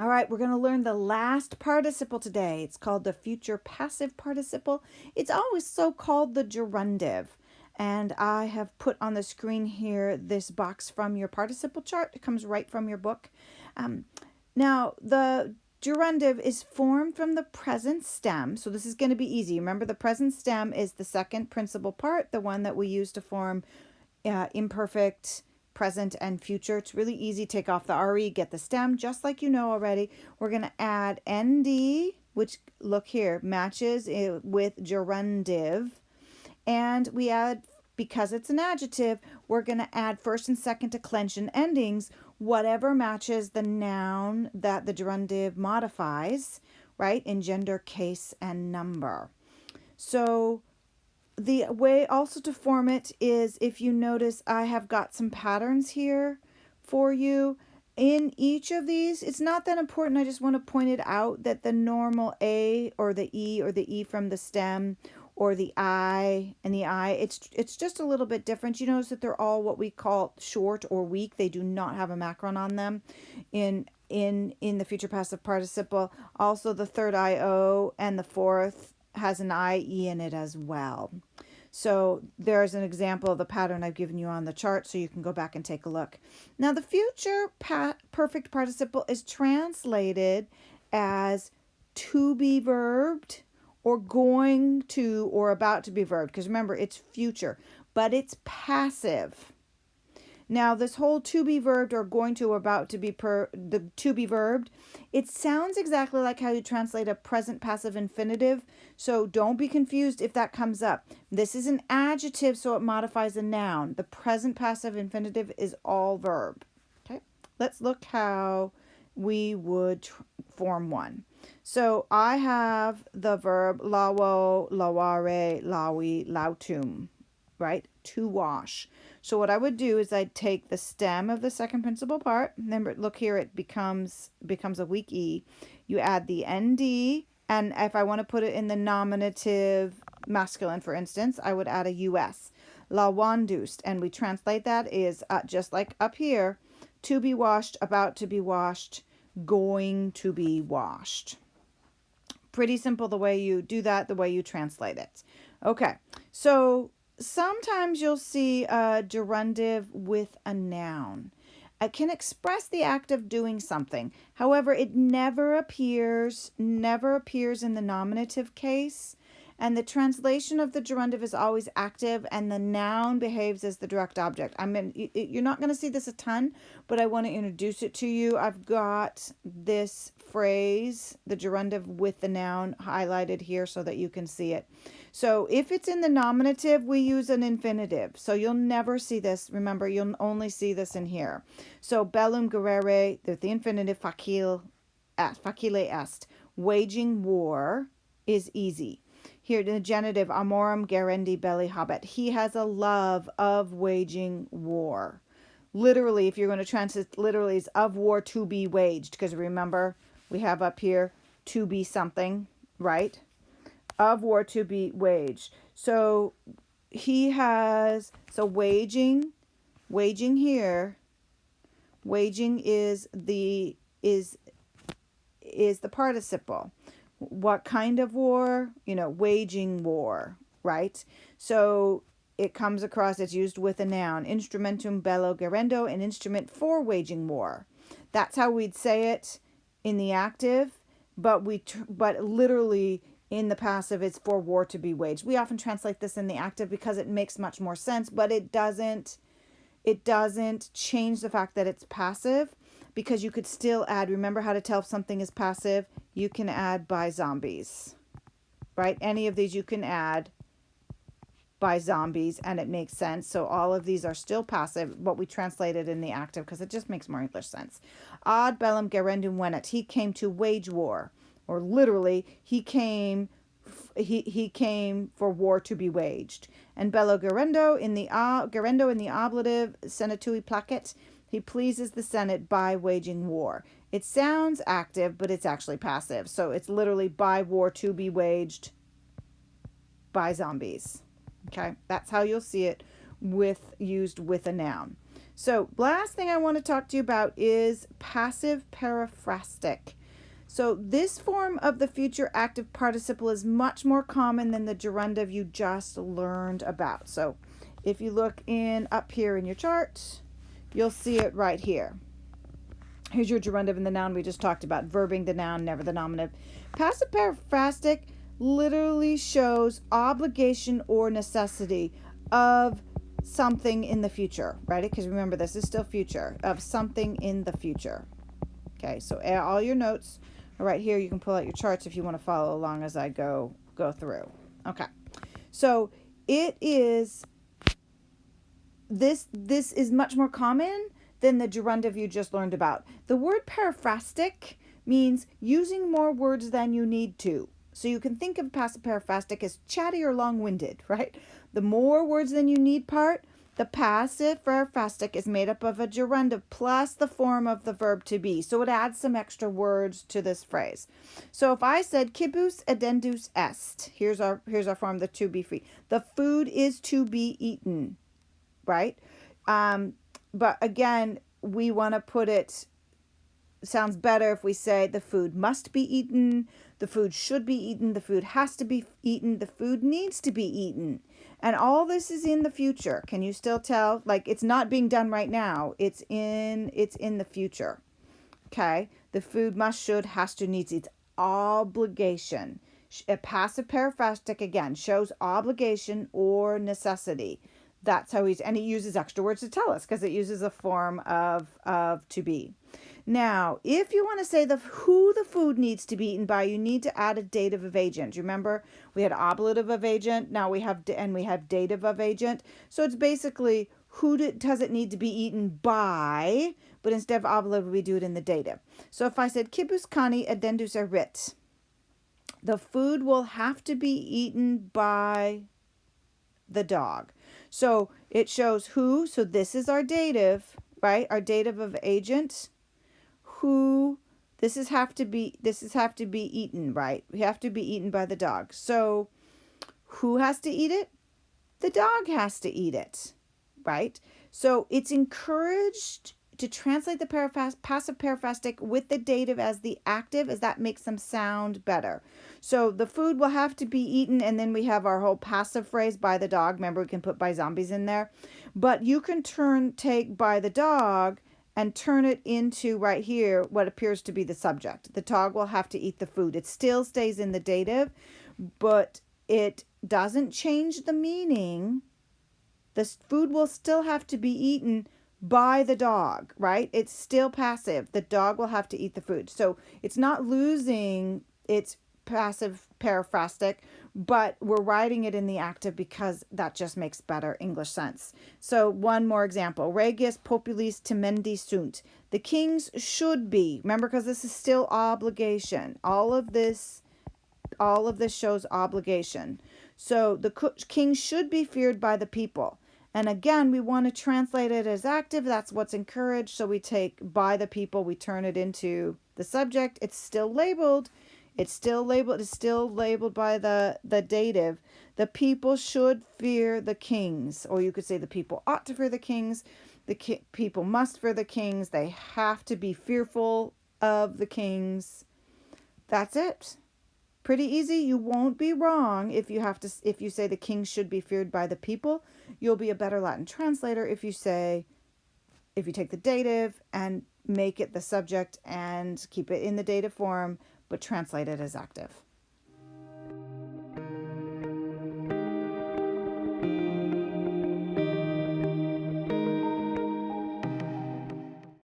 All right, we're going to learn the last participle today. It's called the future passive participle. It's always so called the gerundive. And I have put on the screen here this box from your participle chart. It comes right from your book. Now, the gerundive is formed from the present stem. So this is going to be easy. Remember, the present stem is the second principal part, the one that we use to form imperfect, present, and future. It's really easy. Take off the RE, get the stem, just like you know already. We're going to add ND, which, look here, matches with gerundive. And we add, because it's an adjective, we're going to add first and second declension endings, whatever matches the noun that the gerundive modifies, right, in gender, case, and number. So the way also to form it is, if you notice, I have got some patterns here for you. In each of these, it's not that important. I just want to point it out that the normal A or the E from the stem or the I and the I, it's just a little bit different. You notice that they're all what we call short or weak. They do not have a macron on them in the future passive participle. Also, the third IO and the fourth has an IE in it as well. So there's an example of the pattern I've given you on the chart, so you can go back and take a look. Now, the future perfect participle is translated as to be verbed or going to or about to be verbed, because remember, it's future, but it's passive. Now, this whole to be verbed or going to or about to be the to be verbed, it sounds exactly like how you translate a present passive infinitive. So don't be confused if that comes up. This is an adjective, so it modifies a noun. The present passive infinitive is all verb. Okay, let's look how we would form one. So I have the verb lawo, laware, lawi, lautum, right? To wash. So what I would do is I'd take the stem of the second principal part. Remember, look here, it becomes a weak E. You add the ND, and if I want to put it in the nominative masculine, for instance, I would add a US. Lawandust, and we translate that is just like up here, to be washed, about to be washed, going to be washed. Pretty simple the way you do that, the way you translate it. Okay, so sometimes you'll see a gerundive with a noun. It can express the act of doing something. However, it never appears in the nominative case. And the translation of the gerundive is always active, and the noun behaves as the direct object. You're not going to see this a ton, but I want to introduce it to you. I've got this phrase, the gerundive with the noun, highlighted here so that you can see it. So if it's in the nominative, we use an infinitive. So you'll never see this. Remember, you'll only see this in here. So bellum gerere, the infinitive facile est, waging war is easy. Here, the genitive, amorum gerendi belli habet. He has a love of waging war. Literally, if you're going to translate literally, is of war to be waged. Because remember, we have up here to be something, right? Of war to be waged. So he has, so waging here, waging is the participle. What kind of war? Waging war, right? So it comes across, it's used with a noun. Instrumentum bello gerendo, an instrument for waging war. That's how we'd say it in the active, but literally in the passive, it's for war to be waged. We often translate this in the active because it makes much more sense, but it doesn't change the fact that it's passive, because you could still add, remember how to tell if something is passive? You can add by zombies, right? Any of these you can add by zombies, and it makes sense. So all of these are still passive, but we translate it in the active because it just makes more English sense. Ad bellum gerendum venet. He came to wage war, or literally, he came for war to be waged. And bello gerendo in the ablative senatui placet. He pleases the Senate by waging war. It sounds active, but it's actually passive. So it's literally by war to be waged by zombies. Okay, that's how you'll see it used with a noun. So last thing I want to talk to you about is passive periphrastic. So this form of the future active participle is much more common than the gerundive you just learned about. So if you look in up here in your chart, you'll see it right here. Here's your gerundive and the noun we just talked about. Verbing the noun, never the nominative. Passive periphrastic literally shows obligation or necessity of something in the future, right? Because remember, this is still future, of something in the future. Okay, so all your notes are right here. You can pull out your charts if you want to follow along as I go through. Okay, so it is, this is much more common than the gerundive you just learned about. The word periphrastic means using more words than you need to. So you can think of passive periphrastic as chatty or long-winded, right? The more words than you need part, the passive periphrastic is made up of a gerundive plus the form of the verb to be. So it adds some extra words to this phrase. So if I said kibus edendus est, here's our form, the to be free. The food is to be eaten, right? But again, we want to put it, sounds better if we say the food must be eaten, the food should be eaten, the food has to be eaten, the food needs to be eaten. And all this is in the future. Can you still tell? Like, it's not being done right now. It's in the future. Okay? The food must, should, has to, needs. It's obligation. A passive periphrastic, again, shows obligation or necessity. That's how and he uses extra words to tell us because it uses a form of to be. Now, if you want to say who the food needs to be eaten by, you need to add a dative of agent. Remember, we had ablative of agent. Now we have dative of agent. So it's basically who does it need to be eaten by, but instead of ablative, we do it in the dative. So if I said kibus kani edendus erit, the food will have to be eaten by the dog. So it shows who, so this is our dative, right? Our dative of agent. Who, this is have to be eaten, right? We have to be eaten by the dog. So who has to eat it? The dog has to eat it, right? So it's encouraged to translate the passive periphrastic with the dative as the active, as that makes them sound better. So the food will have to be eaten, and then we have our whole passive phrase, by the dog. Remember, we can put by zombies in there. But you can take by the dog and turn it into, right here, what appears to be the subject. The dog will have to eat the food. It still stays in the dative, but it doesn't change the meaning. The food will still have to be eaten by the dog, right? It's still passive. The dog will have to eat the food. So it's not losing its passive periphrastic, but we're writing it in the active because that just makes better English sense. So one more example. Regius populis timendi sunt. The kings should be. Remember, because this is still obligation. All of this shows obligation. So the king should be feared by the people. And again, we want to translate it as active. That's what's encouraged. So we take by the people, we turn it into the subject. It's still labeled. It's still labeled by the dative. The people should fear the kings. Or you could say the people ought to fear the kings. The people must fear the kings. They have to be fearful of the kings. That's it. Pretty easy. You won't be wrong if you say the king should be feared by the people. You'll be a better Latin translator if you take the dative and make it the subject and keep it in the dative form, but translate it as active.